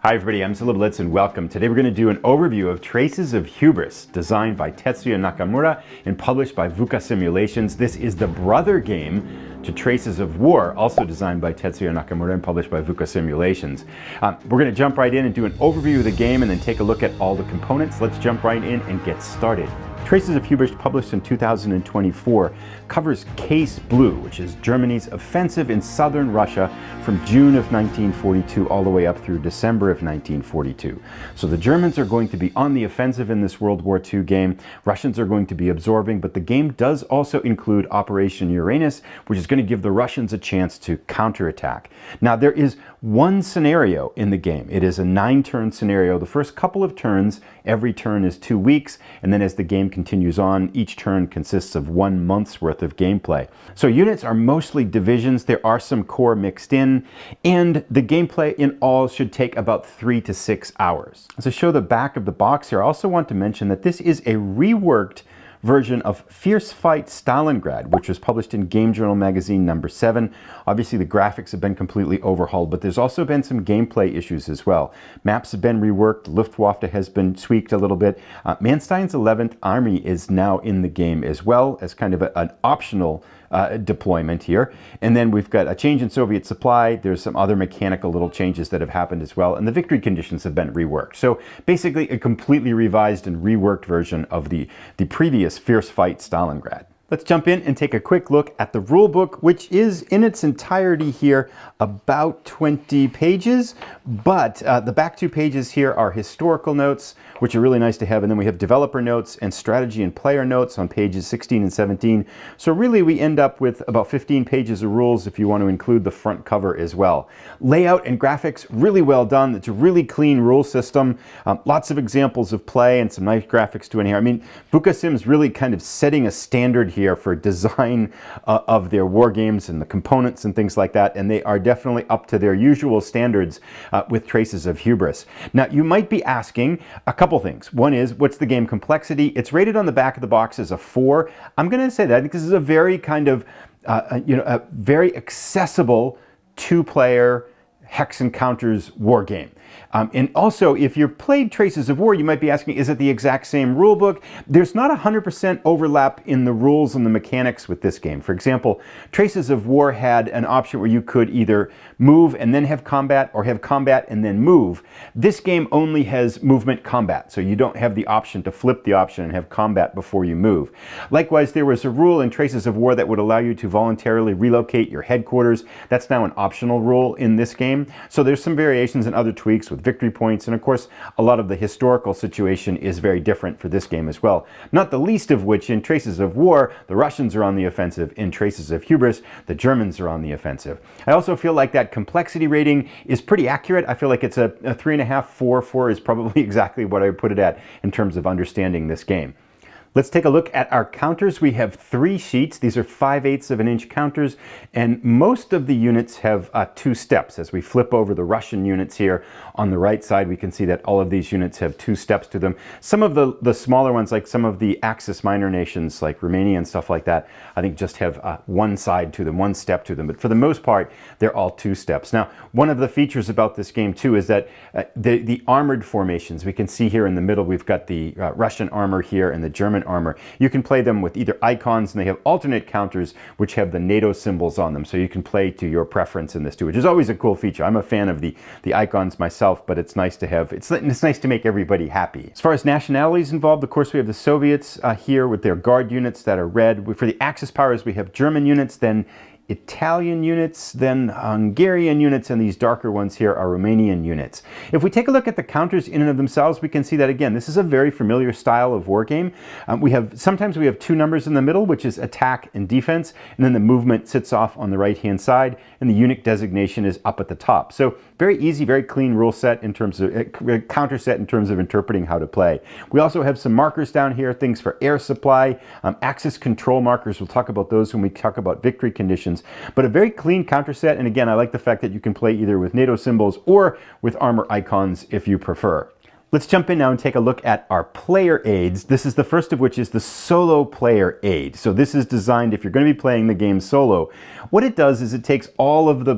Hi everybody, I'm Zilla Blitz and welcome. Today we're going to do an overview of Traces of Hubris, designed by Tetsuya Nakamura and published by Vuca Simulations. This is the brother game to Traces of War, also designed by Tetsuya Nakamura and published by Vuca Simulations. We're going to jump right in and do an overview of the game and then take a look at all the components. Let's jump right in and get started. Traces of Hubris, published in 2024, covers Case Blue, which is Germany's offensive in southern Russia from June of 1942 all the way up through December of 1942. So the Germans are going to be on the offensive in this World War II game. Russians are going to be absorbing, but the game does also include Operation Uranus, which is going to give the Russians a chance to counterattack. Now, there is one scenario in the game. It is a 9-turn scenario. The first couple of turns, every turn is 2 weeks, and then as the game continues on, each turn consists of 1 month's worth of gameplay. So units are mostly divisions. There are some core mixed in, and the gameplay in all should take about 3 to 6 hours. To show the back of the box here, I also want to mention that this is a reworked version of Fierce Fight Stalingrad, which was published in Game Journal magazine number 7. Obviously the graphics have been completely overhauled, but there's also been some gameplay issues as well. Maps have been reworked, Luftwaffe has been tweaked a little bit. Manstein's 11th Army is now in the game as well as kind of an optional deployment here. And then we've got a change in Soviet supply. There's some other mechanical little changes that have happened as well. And the victory conditions have been reworked. So basically a completely revised and reworked version of the previous Fierce Fight Stalingrad. Let's jump in and take a quick look at the rule book, which is in its entirety here about 20 pages, but the back 2 pages here are historical notes, which are really nice to have, and then we have developer notes and strategy and player notes on pages 16 and 17. So really we end up with about 15 pages of rules if you want to include the front cover as well. Layout and graphics, really well done. It's a really clean rule system. Lots of examples of play and some nice graphics to in here. I mean, Vuca Sim's really kind of setting a standard here for design of their war games and the components and things like that, and they are definitely up to their usual standards with Traces of Hubris. Now, you might be asking a couple things. One is, what's the game complexity? It's rated on the back of the box as a 4. I'm going to say that because this is a very kind of, a very accessible 2-player hex encounters war game. And also, if you've played Traces of War, you might be asking, is it the exact same rule book? There's not 100% overlap in the rules and the mechanics with this game. For example, Traces of War had an option where you could either move and then have combat, or have combat and then move. This game only has movement combat, so you don't have the option to flip the option and have combat before you move. Likewise, there was a rule in Traces of War that would allow you to voluntarily relocate your headquarters. That's now an optional rule in this game. So there's some variations and other tweaks with victory points, and of course a lot of the historical situation is very different for this game as well. Not the least of which, in Traces of War, the Russians are on the offensive. In Traces of Hubris, the Germans are on the offensive. I also feel like that complexity rating is pretty accurate. I feel like it's a 3.5, 4. 4 is probably exactly what I would put it at in terms of understanding this game. Let's take a look at our counters. We have 3 sheets. These are 5/8 of an inch counters, and most of the units have 2 steps. As we flip over the Russian units here on the right side, we can see that all of these units have 2 steps to them. Some of the smaller ones, like some of the Axis minor nations like Romania and stuff like that, I think just have 1 side to them, 1 step to them. But for the most part, they're all 2 steps. Now, one of the features about this game too is that the armored formations, we can see here in the middle, we've got the Russian armor here and the German armor. You can play them with either icons, and they have alternate counters which have the NATO symbols on them, so you can play to your preference in this too, which is always a cool feature. I'm a fan of the icons myself, but it's nice to have, it's nice to make everybody happy. As far as nationalities involved, of course we have the Soviets here with their guard units that are red. For the Axis powers, we have German units, then Italian units, then Hungarian units, and these darker ones here are Romanian units. If we take a look at the counters in and of themselves, we can see that again, this is a very familiar style of war game. Sometimes we have 2 numbers in the middle, which is attack and defense, and then the movement sits off on the right-hand side, and the unit designation is up at the top. So very easy, very clean rule set in terms of counter set in terms of interpreting how to play. We also have some markers down here, things for air supply, Axis control markers. We'll talk about those when we talk about victory conditions. But a very clean counter set, and again, I like the fact that you can play either with NATO symbols or with armor icons if you prefer. Let's jump in now and take a look at our player aids. This is the first of which is the solo player aid. So this is designed if you're going to be playing the game solo. What it does is it takes all of the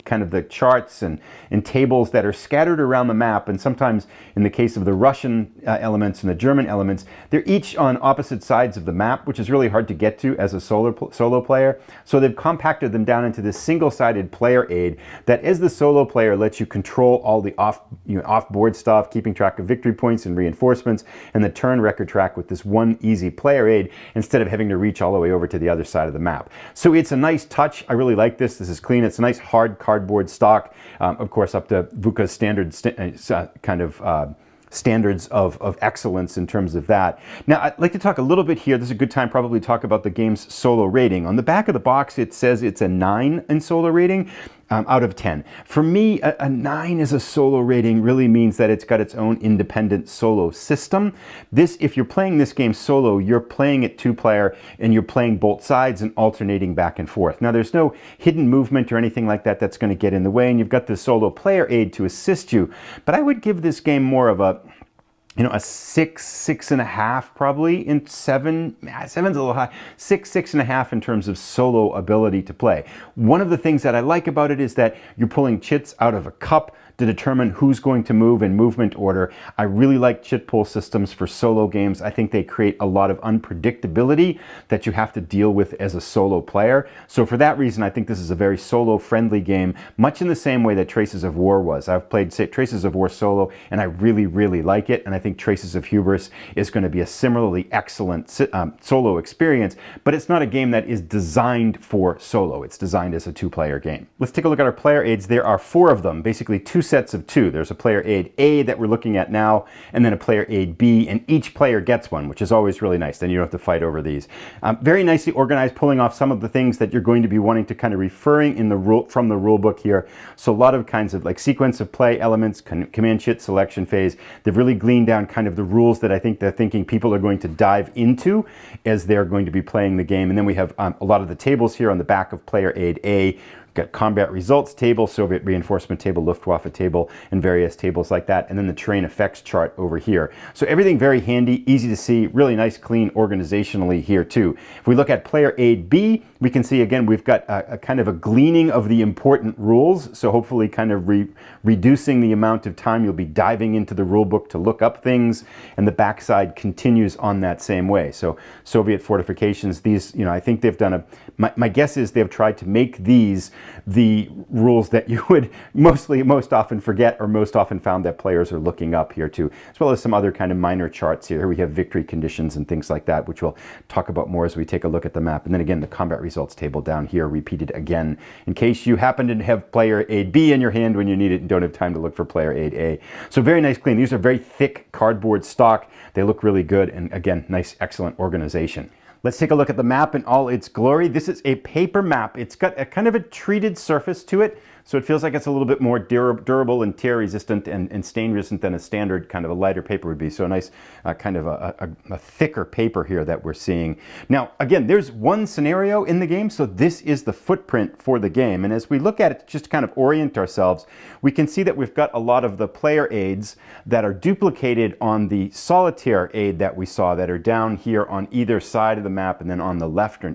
kind of the charts and tables that are scattered around the map, and sometimes in the case of the Russian elements and the German elements, they're each on opposite sides of the map, which is really hard to get to as a solo player. So they've compacted them down into this single-sided player aid that, as the solo player, lets you control all the off-board stuff, keeping track of victory points and reinforcements, and the turn record track with this one easy player aid instead of having to reach all the way over to the other side of the map. So it's a nice touch. I really like this. This is clean. It's a nice hard cardboard stock, of course up to Vuca's standard standards of excellence in terms of that. Now, I'd like to talk a little bit here. This is a good time probably to talk about the game's solo rating. On the back of the box, it says it's a 9 in solo rating. Out of 10. For me, a 9 as a solo rating really means that it's got its own independent solo system. This, if you're playing this game solo, you're playing it 2-player and you're playing both sides and alternating back and forth. Now, there's no hidden movement or anything like that that's going to get in the way, and you've got the solo player aid to assist you. But I would give this game more of a a 6.5 probably, in 7. 7's a little high. 6.5 in terms of solo ability to play. One of the things that I like about it is that you're pulling chits out of a cup to determine who's going to move in movement order. I really like chit pull systems for solo games. I think they create a lot of unpredictability that you have to deal with as a solo player. So for that reason, I think this is a very solo friendly game, much in the same way that Traces of War was. I've played Traces of War solo and I really, really like it. And I think Traces of Hubris is going to be a similarly excellent solo experience, but it's not a game that is designed for solo. It's designed as a 2-player game. Let's take a look at our player aids. There are 4 of them, basically 2 sets of 2. There's a player aid A that we're looking at now, and then a player aid B, and each player gets one, which is always really nice. Then you don't have to fight over these. Very nicely organized, pulling off some of the things that you're going to be wanting to kind of referring in the from the rule book here. So a lot of kinds of like sequence of play elements, command chit selection phase. They've really gleaned down kind of the rules that I think they're thinking people are going to dive into as they're going to be playing the game. And then we have a lot of the tables here on the back of player aid A. Got combat results table, Soviet reinforcement table, Luftwaffe table, and various tables like that, and then the terrain effects chart over here. So everything very handy, easy to see, really nice, clean organizationally here too. If we look at player aid B, we can see again we've got a kind of a gleaning of the important rules, so hopefully kind of reducing the amount of time you'll be diving into the rule book to look up things, and the backside continues on that same way. So Soviet fortifications, these, I think they've done my guess is they've tried to make these the rules that you would most often forget, or most often found that players are looking up here too, as well as some other kind of minor charts here. We have victory conditions and things like that, which we'll talk about more as we take a look at the map. And then again, the combat results table down here repeated again in case you happen to have player aid B in your hand when you need it and don't have time to look for player aid A. So very nice, clean. These are very thick cardboard stock. They look really good, and again, nice, excellent organization. Let's take a look at the map in all its glory. This is a paper map. It's got a kind of a treated surface to it, so it feels like it's a little bit more durable and tear resistant and stain resistant than a standard kind of a lighter paper would be. So a nice kind of a thicker paper here that we're seeing. Now, again, there's one scenario in the game, so this is the footprint for the game. And as we look at it, just to kind of orient ourselves, we can see that we've got a lot of the player aids that are duplicated on the solitaire aid that we saw that are down here on either side of the map and then on the left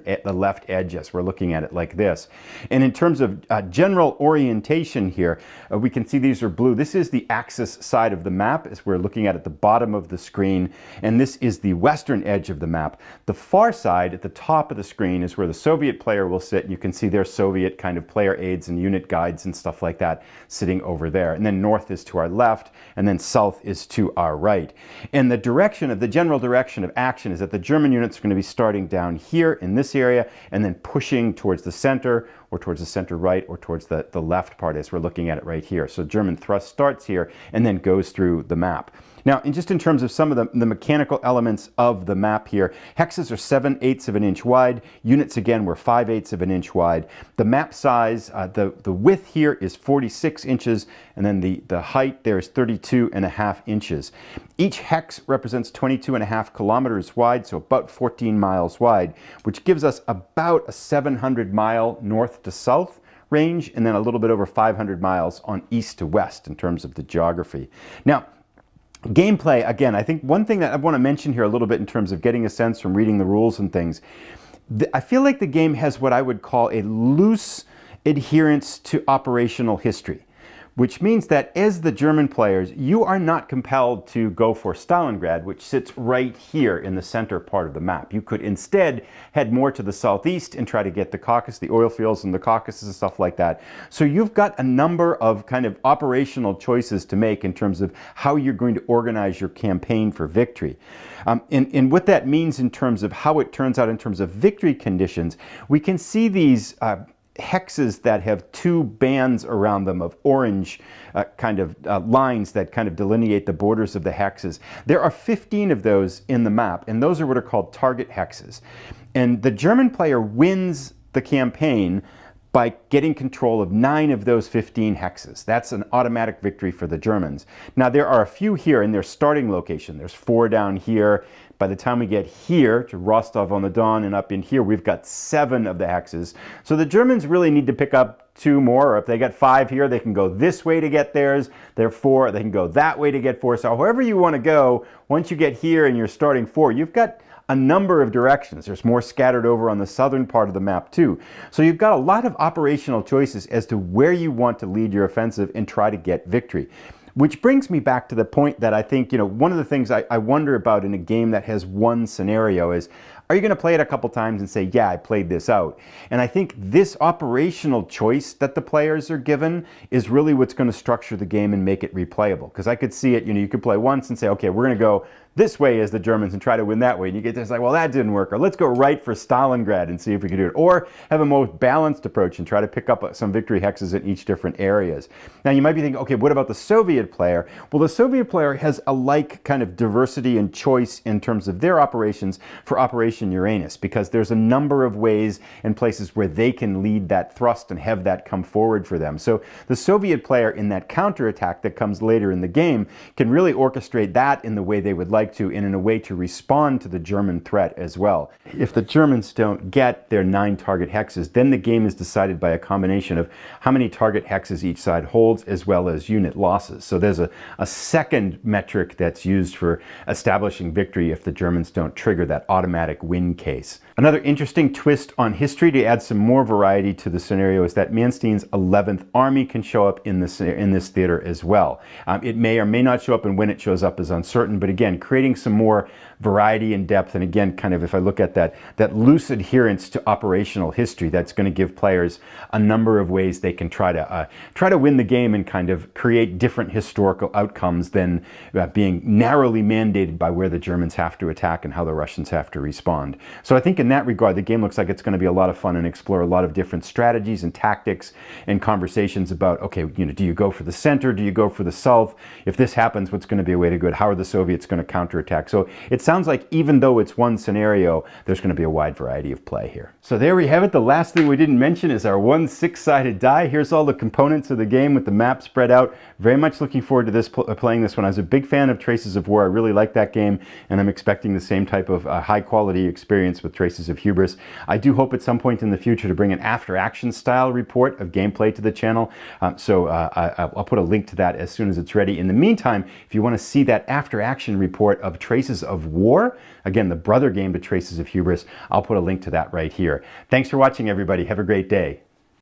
edge as we're looking at it like this. And in terms of general orientation here, we can see these are blue. This is the Axis side of the map as we're looking at the bottom of the screen, and this is the western edge of the map. The far side at the top of the screen is where the Soviet player will sit. You can see their Soviet kind of player aids and unit guides and stuff like that sitting over there. And then north is to our left, and then south is to our right. And the general direction of action is that the German units are going to be starting down here in this area and then pushing towards the center, or towards the center right, or towards the left part as we're looking at it right here. So German thrust starts here and then goes through the map. Now, just in terms of some of the mechanical elements of the map here, hexes are 7/8 of an inch wide. Units, again, were 5/8 of an inch wide. The map size, the width here is 46 inches, and then the height there is 32.5 inches. Each hex represents 22.5 kilometers wide, so about 14 miles wide, which gives us about a 700-mile north to south range, and then a little bit over 500 miles on east to west in terms of the geography. Now, Gameplay, again, I think one thing that I want to mention here a little bit in terms of getting a sense from reading the rules and things, I feel like the game has what I would call a loose adherence to operational history, which means that as the German players, you are not compelled to go for Stalingrad, which sits right here in the center part of the map. You could instead head more to the southeast and try to get the Caucasus, the oil fields and the Caucasus and stuff like that. So you've got a number of kind of operational choices to make in terms of how you're going to organize your campaign for victory. And what that means in terms of how it turns out in terms of victory conditions, we can see these hexes that have two bands around them of orange lines that kind of delineate the borders of the hexes. There are 15 of those in the map, and those are what are called target hexes. And the German player wins the campaign by getting control of 9 of those 15 hexes. That's an automatic victory for the Germans. Now there are a few here in their starting location. There's 4 down here. By the time we get here to Rostov-on-the-Don and up in here, we've got 7 of the hexes. So the Germans really need to pick up 2 more, or if they got 5 here, they can go this way to get theirs. They're 4, they can go that way to get 4. So however you want to go, once you get here and you're starting 4, you've got a number of directions. There's more scattered over on the southern part of the map too. So you've got a lot of operational choices as to where you want to lead your offensive and try to get victory. Which brings me back to the point that I think, one of the things I wonder about in a game that has one scenario is, are you going to play it a couple times and say, yeah, I played this out? And I think this operational choice that the players are given is really what's going to structure the game and make it replayable. Because I could see it, you could play once and say, okay, we're going to go this way as the Germans and try to win that way. And you get this like, well, that didn't work. Or let's go right for Stalingrad and see if we can do it. Or have a more balanced approach and try to pick up some victory hexes in each different areas. Now you might be thinking, okay, what about the Soviet player? Well, the Soviet player has a like kind of diversity and choice in terms of their operations for Operation Uranus, because there's a number of ways and places where they can lead that thrust and have that come forward for them. So the Soviet player in that counterattack that comes later in the game can really orchestrate that in the way they would like to, and in a way to respond to the German threat as well. If the Germans don't get their 9 target hexes, then the game is decided by a combination of how many target hexes each side holds as well as unit losses. So there's a second metric that's used for establishing victory if the Germans don't trigger that automatic win case. Another interesting twist on history to add some more variety to the scenario is that Manstein's 11th Army can show up in this theater as well. It may or may not show up, and when it shows up is uncertain, but again, creating some more variety and depth, and again, kind of if I look at that loose adherence to operational history, that's going to give players a number of ways they can try to win the game and kind of create different historical outcomes than being narrowly mandated by where the Germans have to attack and how the Russians have to respond. So I think in that regard, the game looks like it's going to be a lot of fun and explore a lot of different strategies and tactics and conversations about, okay, do you go for the center? Do you go for the south? If this happens, what's going to be a way to go? How are the Soviets going to counterattack? So it sounds like even though it's one scenario, there's going to be a wide variety of play here. So there we have it. The last thing we didn't mention is our 1 6-sided die. Here's all the components of the game with the map spread out. Very much looking forward to this playing this one. I was a big fan of Traces of War. I really like that game, and I'm expecting the same type of high quality experience with Traces of Hubris. I do hope at some point in the future to bring an after action style report of gameplay to the channel. I'll put a link to that as soon as it's ready. In the meantime, if you want to see that after action report of Traces of War, again, the brother game to Traces of Hubris, I'll put a link to that right here. Thanks for watching, everybody. Have a great day.